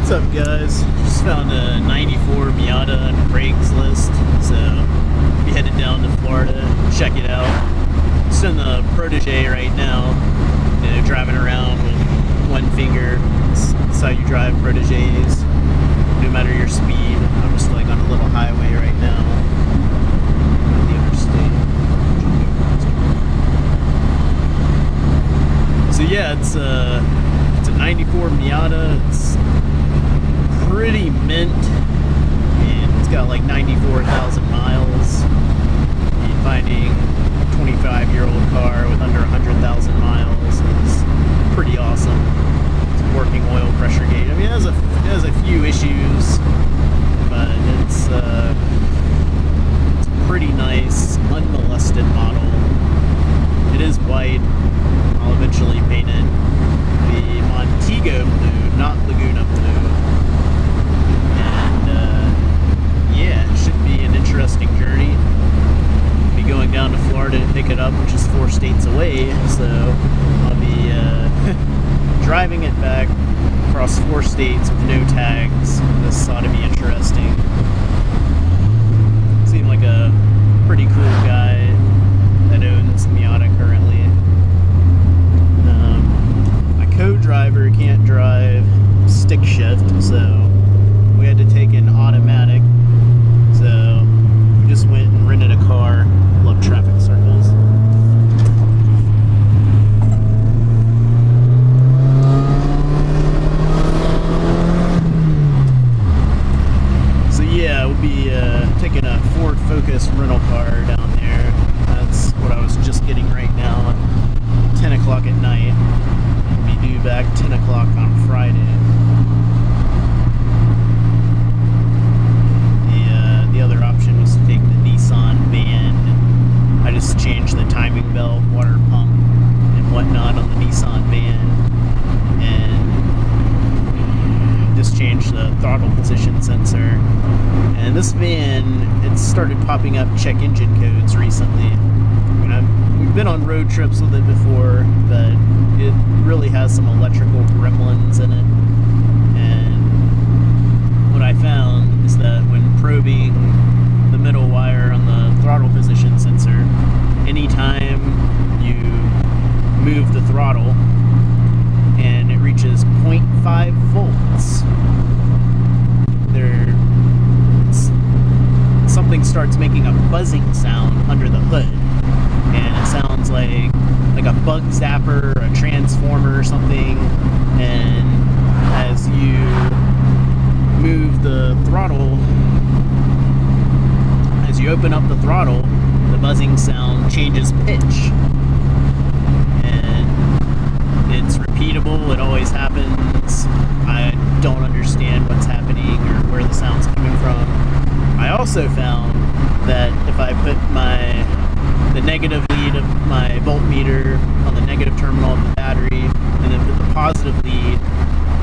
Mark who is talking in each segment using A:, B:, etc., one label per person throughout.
A: What's up, guys? Just found a 94 Miata on Craigslist, so be headed down to Florida, check it out. Just in the Protege right now, you know, driving around with one finger. That's how you drive Proteges, no matter your speed. I'm just like on a little highway right now, on the interstate. So yeah, it's a 94 Miata. It's pretty mint, and it's got like 94,000 miles. You're finding a 25-year-old car with under 100,000 miles is pretty awesome. It's a working oil pressure gauge. I mean, it has a few issues, but it's a pretty nice, unmolested model. It is white. I'll eventually paint it the Montego blue, not Laguna blue. Yeah, it should be an interesting journey. I'll be going down to Florida to pick it up, which is 4 states away, so I'll be driving it back across 4 states with no tags. This ought to be interesting. Seemed like a pretty cool guy that owns Miata currently. My co-driver can't drive stick shift, so we had to take an automatic. So we just went and rented a car. Love traffic circles. So yeah, we'll be taking a Ford Focus rental car down there. That's what I was just getting right now at 10 o'clock at night. We'll be due back 10 o'clock on Friday. The other option was to take the Nissan van. I just changed the timing belt, water pump, and whatnot on the Nissan van, and just changed the throttle position sensor. And this van, it started popping up check engine codes recently. I mean, we've been on road trips with it before, but it really has some electrical gremlins in it. And what I found is that when probing the middle wire on the throttle position sensor, anytime you move the throttle and it reaches 0.5 volts, something starts making a buzzing sound under the hood, and it sounds like a bug zapper, a transformer or something. And as you move the throttle, as you open up the throttle, the buzzing sound changes pitch, and it's repeatable. It always happens. I don't understand what's happening or where the sound's coming from. I also found that if I put the negative lead of my voltmeter on the negative terminal of the battery, and then put the positive lead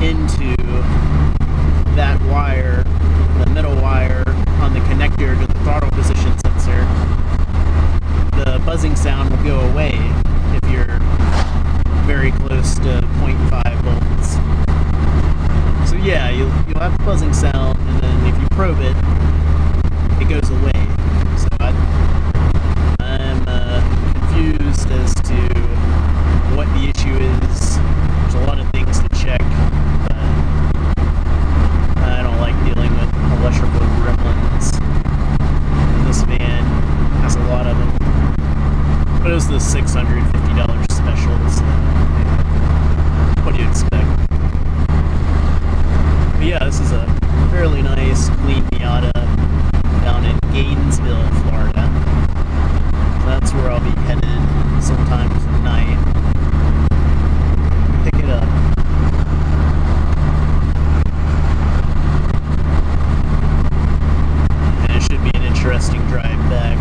A: into that wire, the middle wire on the connector to the throttle position sensor, the buzzing sound will go away if you're very close to 0.5 volts. So yeah, you'll have the buzzing sound, and then if you probe it, it goes away. So I'm confused as to what the issue is. There's a lot of things to check, but I don't like dealing with electrical gremlins. And this van has a lot of them. But it was the $650 special, so what do you expect? But yeah, this is a fairly nice, clean Miata down in Gainesville, Florida. That's where I'll be headed sometime tonight. Pick it up. And it should be an interesting drive back.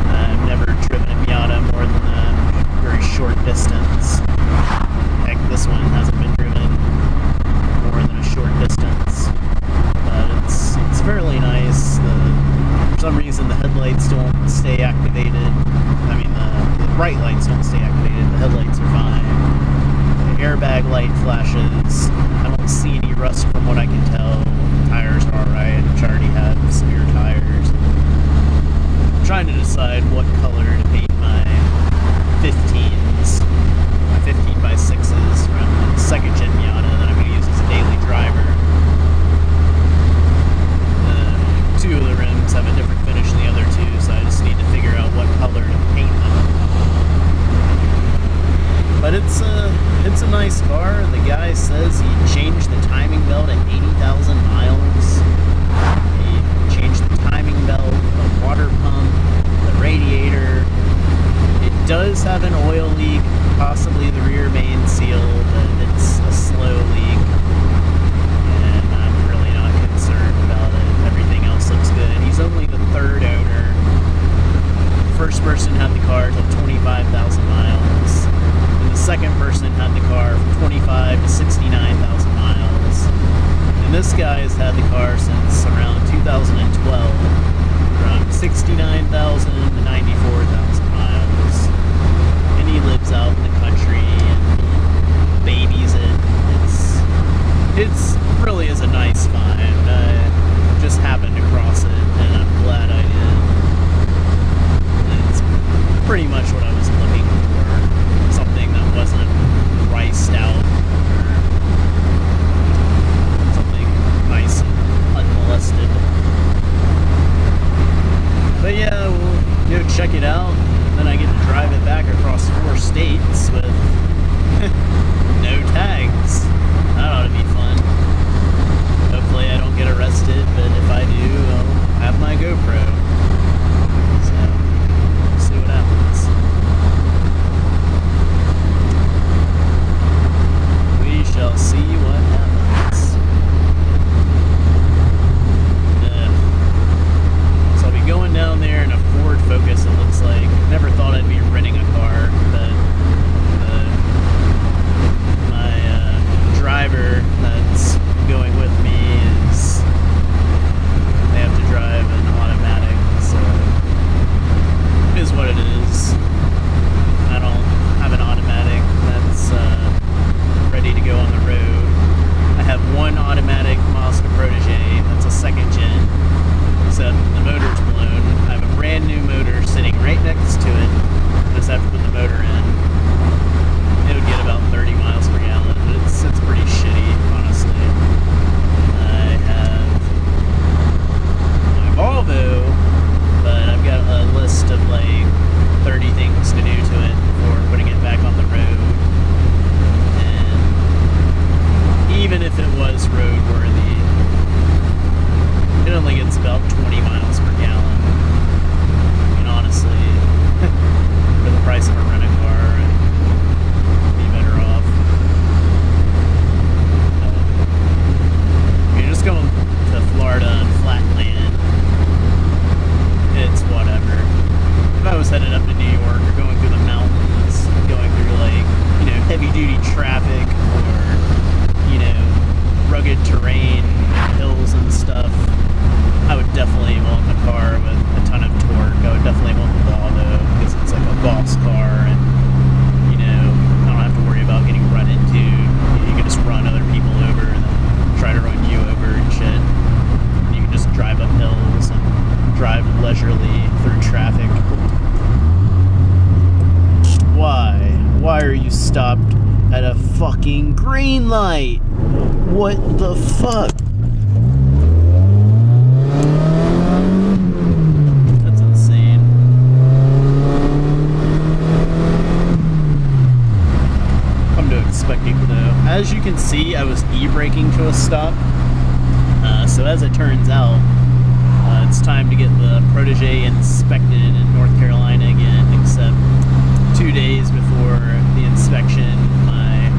A: I've never driven a Miata more than a very short distance. Heck, this one hasn't been driven more than a short distance. But it's fairly nice. For some reason, the headlights don't stay activated. I mean, the bright lights don't stay activated. The headlights are fine. The airbag light flashes. I don't see any rust from what I the timing belt at 80,000 miles. They changed the timing belt, the water pump, the radiator. It does have an oil leak, possibly the rear main seal, but it's a slow leak. And I'm really not concerned about it. Everything else looks good. He's only the third owner. First person had the car till 25,000 miles. And the second person had the car from 25 to 69,000 miles. And this guy has had the car since around 2012, from 69,000 to 94,000 miles. And he lives out in the country and babies it. It's really is a nice find. I just happened to cross it, and I'm glad I did. It's pretty much what I was looking for. Something that wasn't priced out, or something nice and unmolested. But yeah, we'll go check it out. Then I get to drive it back across 4 states with no tags. That ought to be fun. Hopefully I don't get arrested, but if I do, I'll have my GoPro. So, we'll see what happens. We shall see what happens. So I'll be going down there in a Ford Focus, it looks like. Never thought I'd be renting a car, but my driver that's going with me they have to drive an automatic, so it is what it is. I don't have an automatic that's ready to go on the road. I have one automatic Mazda Protege, that's a 2nd gen, except the motor's blown. I have a brand new motor sitting right next to it. Just have to put the motor in. It would get about 30 miles per gallon, but it's pretty shitty, honestly. I have my Volvo, but I've got a list of like 30 things to do to it before putting it back on the road. And even if it was roadworthy, it only gets about 20 miles per gallon. I mean, honestly, for the price of a rent-a-car, I'd be better off. You're just going to Florida and flat land. It's whatever. If I was headed up to New York or going through the mountains, going through like, heavy-duty traffic or, rugged terrain, hills and stuff, I would definitely want a car with a ton of torque. I would definitely want the Volvo because it's like a boss car, and I don't have to worry about getting run into. You can just run other people over and then try to run you over and shit. You can just drive up hills and drive leisurely through traffic. Why are you stopped at a fucking green light? What the fuck? That's insane. Come to expect it though. As you can see, I was e-braking to a stop. So as it turns out, it's time to get the Protege inspected in North Carolina again, except 2 days before the inspection, my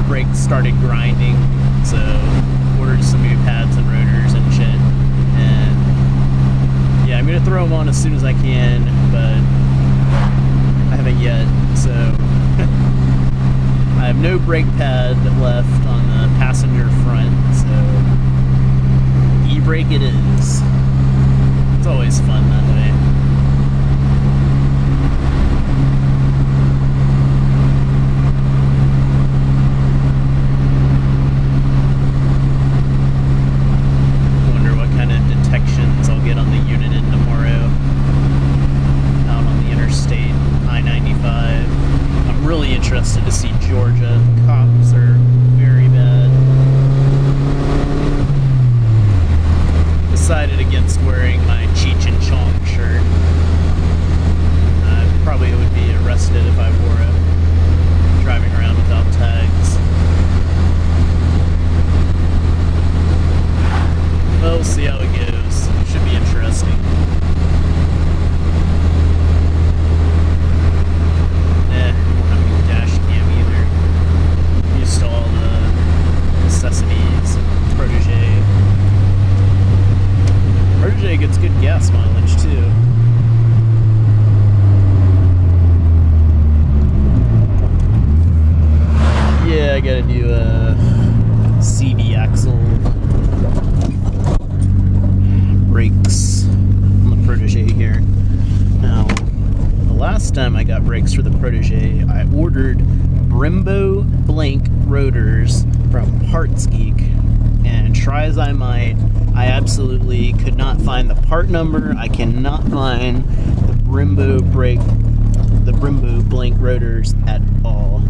A: brakes started grinding, so ordered some new pads and rotors and shit. And yeah, I'm gonna throw them on as soon as I can, but I haven't yet, so I have no brake pad left on the passenger front, so e-brake it is. It's always fun that way. Wonder what kind of detections I'll get on the unit in tomorrow. Out on the interstate, I-95. I'm really interested to see Georgia. Cops are very bad. last time I got brakes for the Protege, I ordered Brembo blank rotors from Parts Geek, and try as I might, I absolutely could not find the part number. I cannot find the Brembo blank rotors at all.